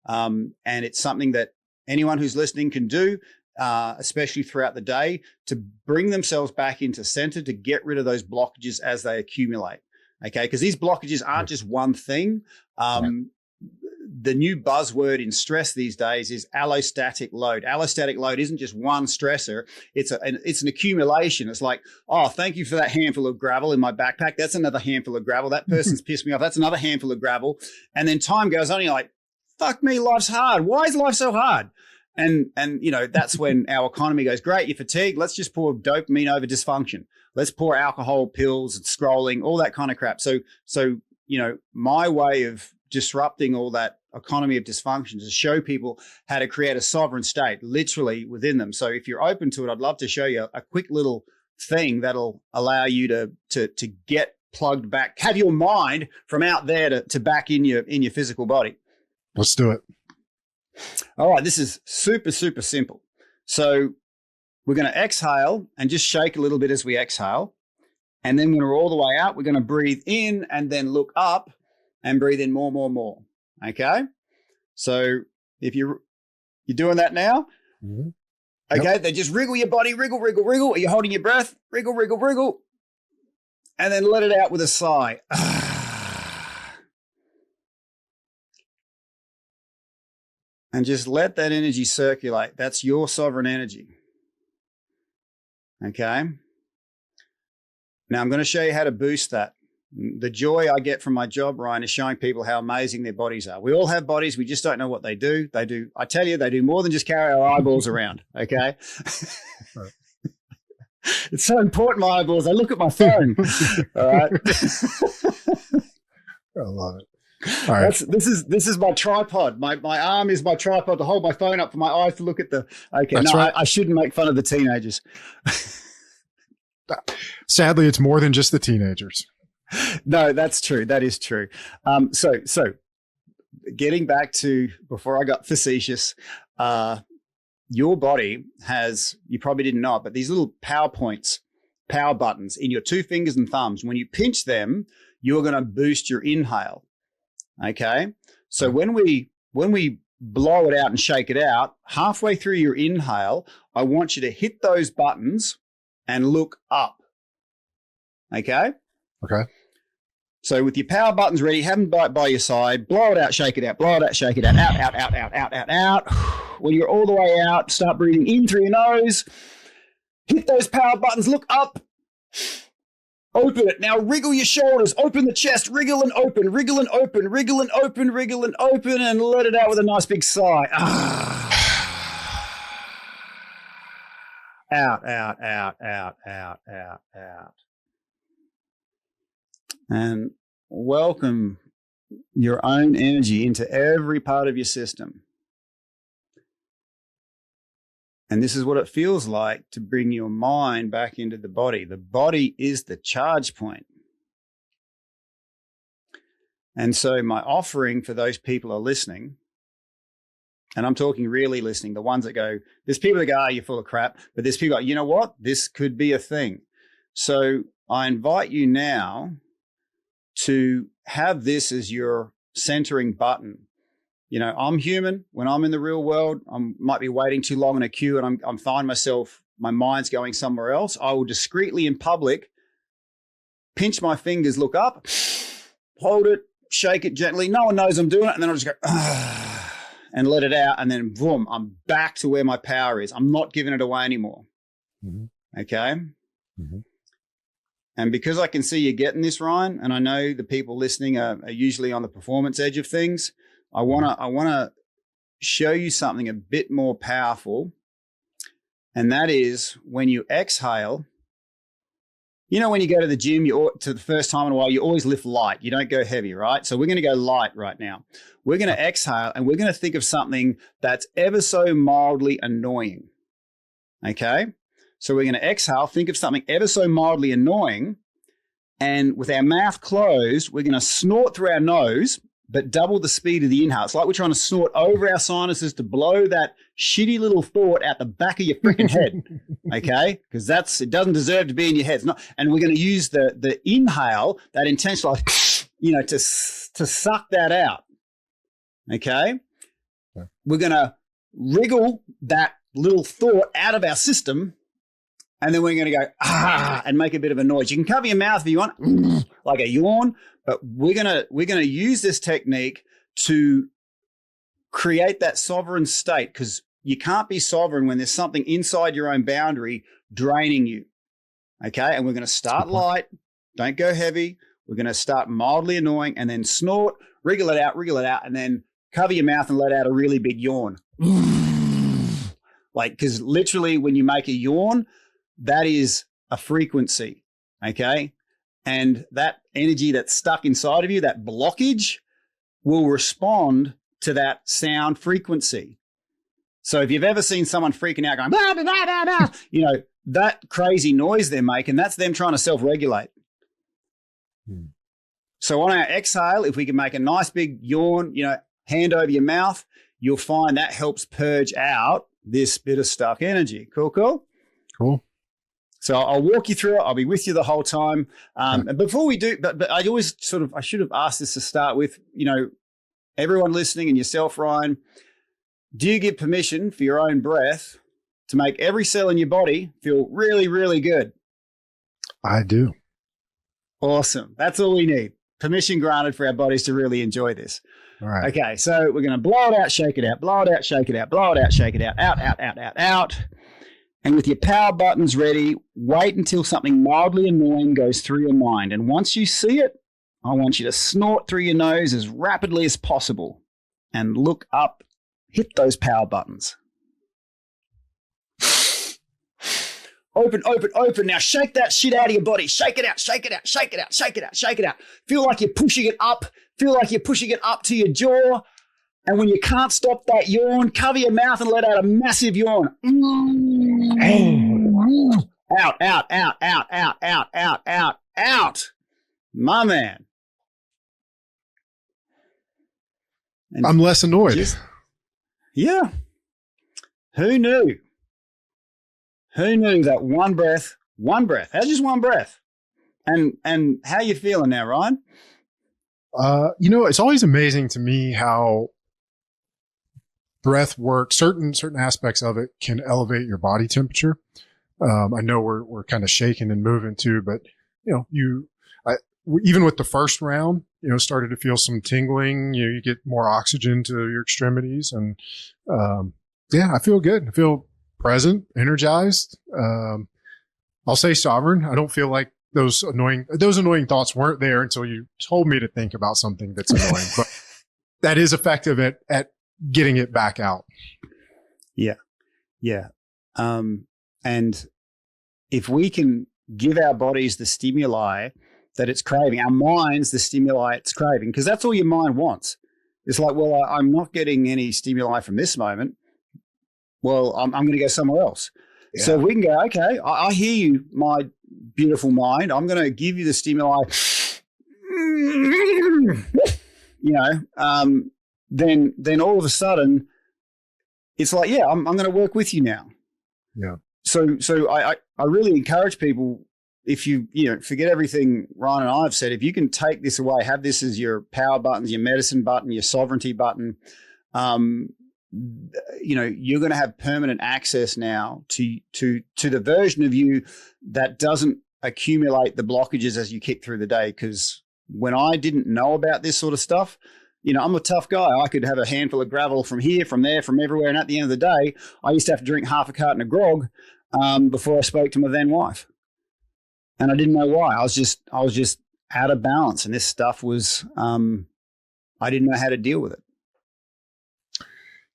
And it's something that anyone who's listening can do, especially throughout the day, to bring themselves back into center, to get rid of those blockages as they accumulate. Okay, because these blockages aren't just one thing. The new buzzword in stress these days is allostatic load. Allostatic load isn't just one stressor. It's an accumulation. It's like, oh, thank you for that handful of gravel in my backpack. That's another handful of gravel. That person's pissed me off. That's another handful of gravel. And then time goes on. You're like, fuck me, life's hard. Why is life so hard? And that's when our economy goes, great, you're fatigued. Let's just pour dopamine over dysfunction. Let's pour alcohol, pills, and scrolling, all that kind of crap. So my way of disrupting all that economy of dysfunction is to show people how to create a sovereign state literally within them. So if you're open to it, I'd love to show you a quick little thing that'll allow you to get plugged back, have your mind from out there to back in your physical body. Let's do it. All right, this is super, super simple. So we're going to exhale and just shake a little bit as we exhale. And then when we're all the way out, we're going to breathe in and then look up and breathe in more. Okay? So if you're doing that now, okay, then just wriggle your body, wriggle. Are you holding your breath? Wriggle. And then let it out with a sigh. And just let that energy circulate. That's your sovereign energy. Okay? Now I'm going to show you how to boost that. The joy I get from my job, Ryan, is showing people how amazing their bodies are. We all have bodies. We just don't know what they do. I tell you, they do more than just carry our eyeballs around. Okay? It's so important, my eyeballs. I look at my phone. All right? I love it. All right. This is my tripod. My arm is my tripod to hold my phone up for my eyes to look at the. Okay, That's right. I shouldn't make fun of the teenagers. Sadly, it's more than just the teenagers. No, that's true. That is true. So getting back to before I got facetious, your body has, you probably didn't know it, but these little power points, power buttons in your two fingers and thumbs. When you pinch them, you're going to boost your inhale. Okay. So when we blow it out and shake it out, halfway through your inhale, I want you to hit those buttons and look up. Okay. Okay. So with your power buttons ready, have them by your side, blow it out, shake it out, blow it out, shake it out, out. When you're all the way out, start breathing in through your nose, hit those power buttons, look up, open it. Now wriggle your shoulders, open the chest, wriggle and open, wriggle and open, wriggle and open, wriggle and open, and let it out with a nice big sigh. Out. And welcome your own energy into every part of your system. And this is what it feels like to bring your mind back into the body. The body is the charge point. And so my offering for those people who are listening, and I'm talking really listening, the ones that go, there's people that go, you're full of crap, but there's people like, you know what? This could be a thing. So I invite you now to have this as your centering button. You know, I'm human. When I'm in the real world, I might be waiting too long in a queue and I'm find myself, my mind's going somewhere else. I will discreetly in public, pinch my fingers, look up, hold it, shake it gently. No one knows I'm doing it. And then I'll just go, and let it out. And then boom, I'm back to where my power is. I'm not giving it away anymore. Mm-hmm. Okay. Mm-hmm. And because I can see you getting this, Ryan, and I know the people listening are usually on the performance edge of things, I wanna show you something a bit more powerful, and that is when you exhale. You know, when you go to the gym, to the first time in a while, you always lift light. You don't go heavy, right? So we're going to go light right now. We're going to exhale, and we're going to think of something that's ever so mildly annoying. Okay. So we're going to exhale, think of something ever so mildly annoying, and with our mouth closed, we're going to snort through our nose, but double the speed of the inhale. It's like we're trying to snort over our sinuses to blow that shitty little thought out the back of your freaking head, okay? Because it doesn't deserve to be in your head. It's not, and we're going to use the inhale, that intentional, to suck that out, okay? Okay. We're going to wriggle that little thought out of our system, and then we're going to go, and make a bit of a noise. You can cover your mouth if you want, like a yawn, but we're going to use this technique to create that sovereign state, because you can't be sovereign when there's something inside your own boundary draining you. Okay. And we're going to start light. Don't go heavy. We're going to start mildly annoying and then snort, wriggle it out, and then cover your mouth and let out a really big yawn. Like, because literally when you make a yawn, that is a frequency. Okay. And that energy that's stuck inside of you, that blockage, will respond to that sound frequency. So if you've ever seen someone freaking out going, blah, blah, blah, blah, blah, you know, that crazy noise they're making, that's them trying to self-regulate. So on our exhale, if we can make a nice big yawn, you know, hand over your mouth, you'll find that helps purge out this bit of stuck energy. Cool. So I'll walk you through it. I'll be with you the whole time. And before we do, but I always I should have asked this to start with, you know, everyone listening and yourself, Ryan, do you give permission for your own breath to make every cell in your body feel really, really good? I do. Awesome. That's all we need. Permission granted for our bodies to really enjoy this. All right. Okay. So we're going to blow it out, shake it out, blow it out, shake it out, blow it out, shake it out, out. And with your power buttons ready, wait until something mildly annoying goes through your mind. And once you see it, I want you to snort through your nose as rapidly as possible and look up, hit those power buttons. Open. Now shake that shit out of your body. Shake it out. Feel like you're pushing it up. To your jaw. And when you can't stop that yawn, cover your mouth and let out a massive yawn. Out. My man. And I'm less annoyed. Yeah. Who knew? That one breath, how's just one breath? And how you feeling now, Ryan? You know, it's always amazing to me how breath work, certain aspects of it can elevate your body temperature. I know we're kind of shaking and moving too, but you know, even with the first round, you know, started to feel some tingling. You get more oxygen to your extremities, and yeah, I feel good. I feel present, energized. I'll say sovereign. I don't feel like those annoying thoughts weren't there until you told me to think about something that's annoying, but that is effective at getting it back out. Yeah. And if we can give our bodies the stimuli that it's craving, our minds the stimuli it's craving, because that's all your mind wants. It's like, well, I'm not getting any stimuli from this moment. Well, I'm going to go somewhere else. Yeah. So we can go, okay, I hear you, my beautiful mind. I'm going to give you the stimuli. You know, then all of a sudden, it's like, yeah, I'm going to work with you now. Yeah. So I really encourage people, if you forget everything Ryan and I have said, if you can take this away, have this as your power buttons, your medicine button, your sovereignty button, you know, you're going to have permanent access now to the version of you that doesn't accumulate the blockages as you kick through the day. Because when I didn't know about this sort of stuff, you know, I'm a tough guy. I could have a handful of gravel from here, from there, from everywhere. And at the end of the day, I used to have to drink half a carton of grog before I spoke to my then wife. And I didn't know why. I was just out of balance. And this stuff was, I didn't know how to deal with it.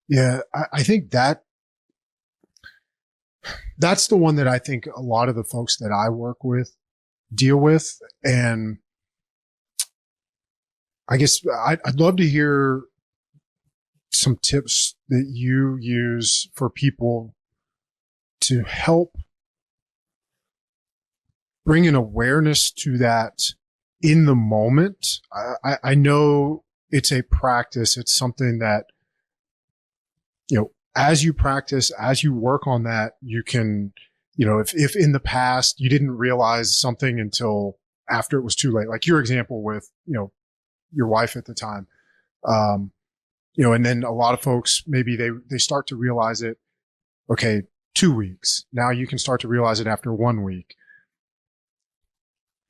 Yeah, I think that's the one that I think a lot of the folks that I work with deal with. And I guess I'd love to hear some tips that you use for people to help bring an awareness to that in the moment. I know it's a practice. It's something that, you know, as you practice, as you work on that, you can, you know, if in the past you didn't realize something until after it was too late, like your example with, you know, your wife at the time. and then a lot of folks, maybe they start to realize it. Okay, 2 weeks. Now you can start to realize it after 1 week.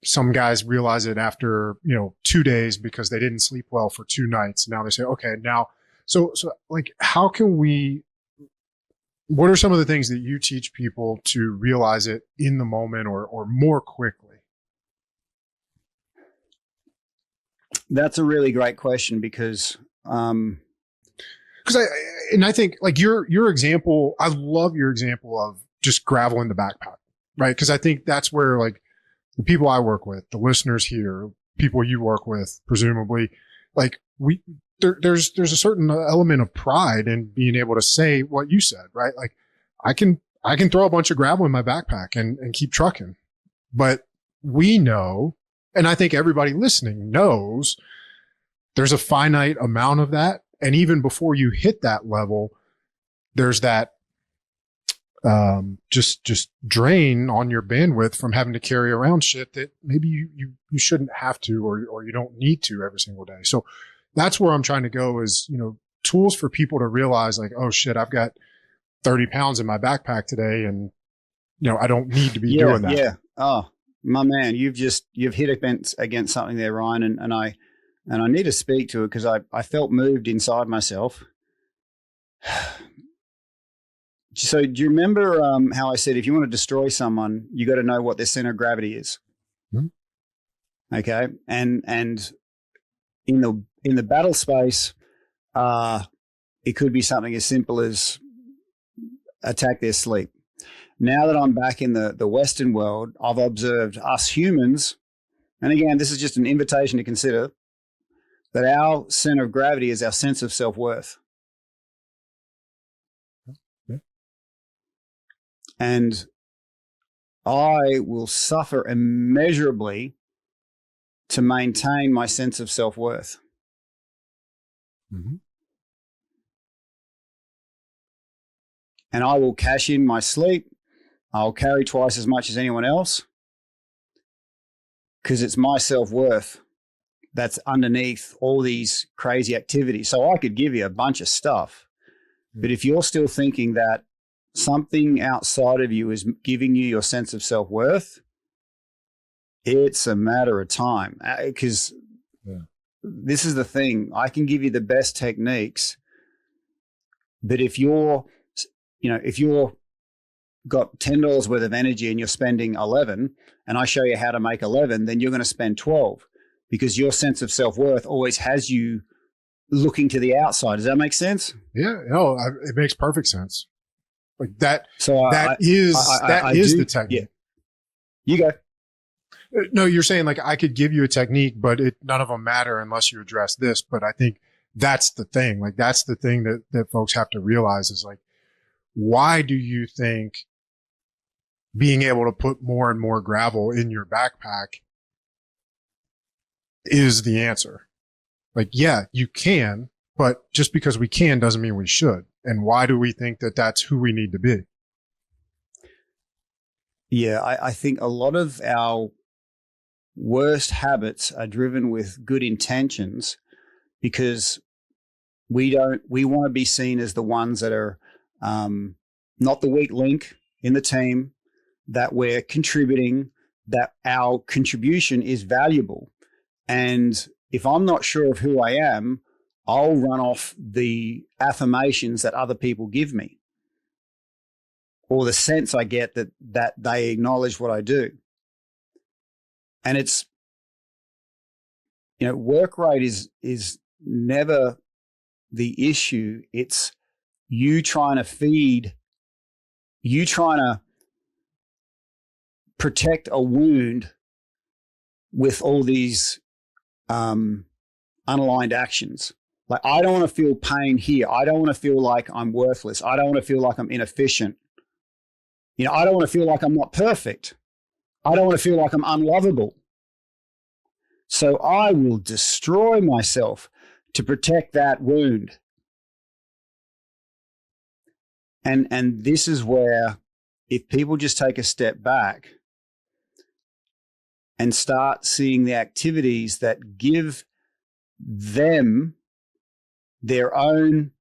Some guys realize it after, 2 days because they didn't sleep well for 2 nights. Now they say, okay, now, so like, how can what are some of the things that you teach people to realize it in the moment or more quickly? That's a really great question because, I think like your example, I love your example of just gravel in the backpack, right? Cause I think that's where like the people I work with, the listeners here, people you work with, presumably, like there's a certain element of pride in being able to say what you said, right? Like I can throw a bunch of gravel in my backpack and keep trucking, but we know, and I think everybody listening knows, there's a finite amount of that. And even before you hit that level, there's that just drain on your bandwidth from having to carry around shit that maybe you shouldn't have to or you don't need to every single day. So that's where I'm trying to go is, tools for people to realize like, oh shit, I've got 30 pounds in my backpack today and, I don't need to be doing that. Yeah. Oh, my man, you've hit against something there, Ryan. And I need to speak to it because I felt moved inside myself. So do you remember how I said, if you want to destroy someone, you got to know what their center of gravity is? Mm-hmm. Okay. And in the battle space, it could be something as simple as attack their sleep. Now that I'm back in the Western world, I've observed us humans, and again, this is just an invitation to consider that our center of gravity is our sense of self-worth. Yeah. And I will suffer immeasurably to maintain my sense of self-worth. Mm-hmm. And I will cash in my sleep. I'll carry twice as much as anyone else because it's my self-worth that's underneath all these crazy activities. So I could give you a bunch of stuff, but if you're still thinking that something outside of you is giving you your sense of self-worth, it's a matter of time. Because this is the thing. I can give you the best techniques, but if you're got $10 worth of energy and you're spending 11 and I show you how to make 11, then you're going to spend 12 because your sense of self-worth always has you looking to the outside. Does that make sense? Yeah, no, it makes perfect sense. Like that. So that is the technique. Yeah. You go. No, you're saying like I could give you a technique, but none of them matter unless you address this. But I think that's the thing. Like that's the thing that folks have to realize is like, why do you think being able to put more and more gravel in your backpack is the answer? Like, yeah, you can, but just because we can doesn't mean we should. And why do we think that that's who we need to be? Yeah, I think a lot of our worst habits are driven with good intentions because we want to be seen as the ones that are not the weak link in the team, that we're contributing, that our contribution is valuable. And if I'm not sure of who I am, I'll run off the affirmations that other people give me or the sense I get that they acknowledge what I do. And it's, work rate is never the issue. It's you trying to protect a wound with all these unaligned actions. Like, I don't want to feel pain here. I don't want to feel like I'm worthless. I don't want to feel like I'm inefficient. I don't want to feel like I'm not perfect. I don't want to feel like I'm unlovable. So I will destroy myself to protect that wound. And this is where, if people just take a step back and start seeing the activities that give them their own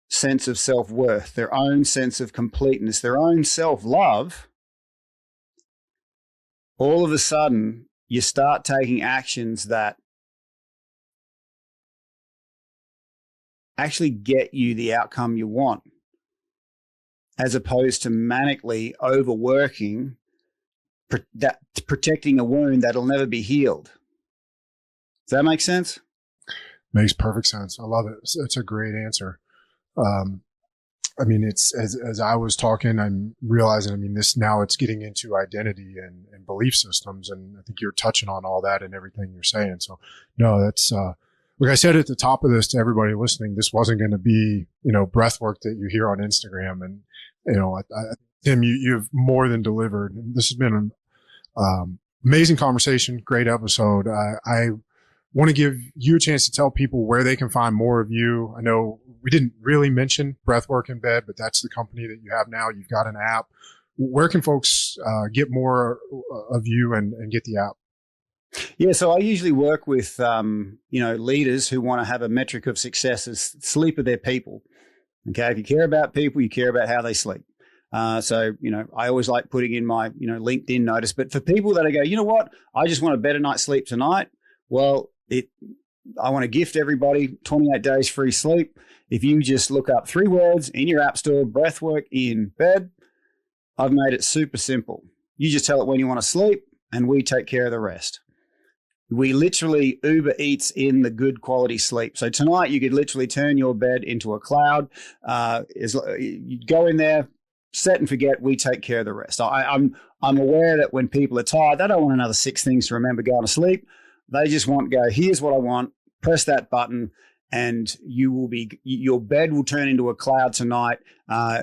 sense of self-worth, their own sense of completeness, their own self-love, all of a sudden you start taking actions that actually get you the outcome you want, as opposed to manically overworking, protecting a wound that'll never be healed. Does that make sense? Makes perfect sense. I love it. It's a great answer. I mean, it's as I was talking, I'm realizing, I mean, it's getting into identity and belief systems. And I think you're touching on all that and everything you're saying. So no, that's, like I said at the top of this to everybody listening, this wasn't going to be, breath work that you hear on Instagram. And, Tim, you've more than delivered. This has been an amazing conversation, great episode. I want to give you a chance to tell people where they can find more of you. I know we didn't really mention Breathwork in Bed, but that's the company that you have now. You've got an app. Where can folks get more of you and get the app? Yeah, so I usually work with leaders who want to have a metric of success as sleep of their people. Okay, if you care about people, you care about how they sleep. So I always like putting in my LinkedIn notice. But for people that go, you know what, I just want a better night's sleep tonight. Well, I want to gift everybody 28 days free sleep. If you just look up 3 words in your app store, Breathwork in Bed, I've made it super simple. You just tell it when you want to sleep, and we take care of the rest. We literally Uber Eats in the good quality sleep. So tonight you could literally turn your bed into a cloud. You go in there, set and forget. We take care of the rest. I'm aware that when people are tired, they don't want another 6 things to remember going to sleep. They just want to go, here's what I want, press that button, and your bed will turn into a cloud tonight,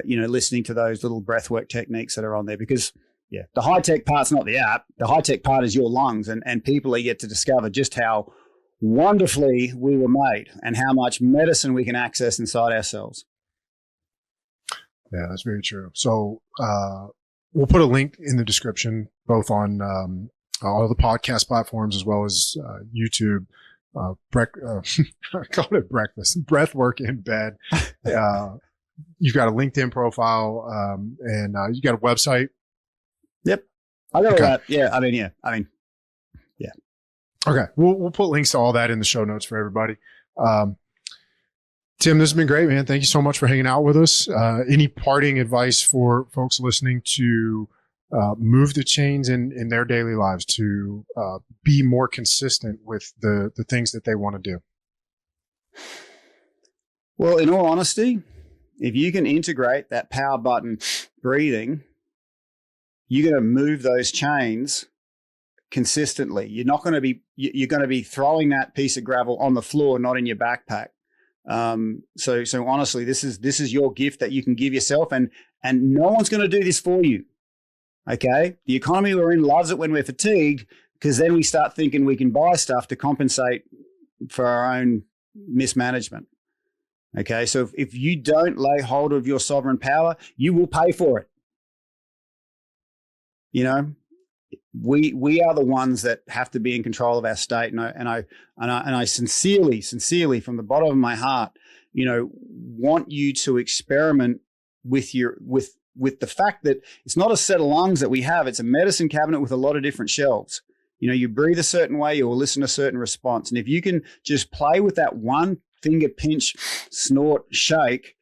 listening to those little breathwork techniques that are on there. Because the high-tech part's not the app. The high-tech part is your lungs, and people are yet to discover just how wonderfully we were made and how much medicine we can access inside ourselves. Yeah, that's very true. So we'll put a link in the description, both on all the podcast platforms as well as YouTube. I called it Breathwork in Bed. You've got a LinkedIn profile, and you got a website. Yep, I got all that. Yeah, I mean. Okay, we'll put links to all that in the show notes for everybody. Tim, this has been great, man. Thank you so much for hanging out with us. Any parting advice for folks listening to move the chains in their daily lives to be more consistent with the things that they want to do? Well, in all honesty, if you can integrate that power button breathing, you're going to move those chains consistently. You're going to be throwing that piece of gravel on the floor, not in your backpack. So honestly, this is your gift that you can give yourself, and no one's going to do this for you. Okay. The economy we're in loves it when we're fatigued, because then we start thinking we can buy stuff to compensate for our own mismanagement. Okay. So if you don't lay hold of your sovereign power, you will pay for it. We are the ones that have to be in control of our state. And I sincerely from the bottom of my heart, want you to experiment with the fact that it's not a set of lungs that we have. It's a medicine cabinet with a lot of different shelves. You breathe a certain way, you will listen to a certain response. And if you can just play with that one finger pinch, snort, shake,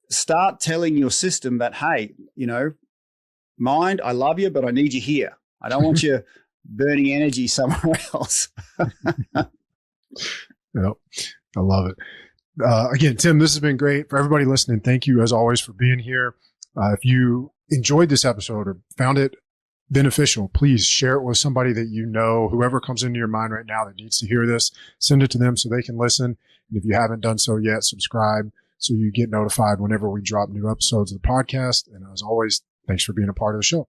start telling your system that, hey, mind, I love you, but I need you here. I don't want you burning energy somewhere else. Yep. I love it. Again, Tim, this has been great. For everybody listening, thank you as always for being here. If you enjoyed this episode or found it beneficial, please share it with somebody that you know, whoever comes into your mind right now that needs to hear this. Send it to them so they can listen. And if you haven't done so yet, subscribe so you get notified whenever we drop new episodes of the podcast. And as always, thanks for being a part of the show.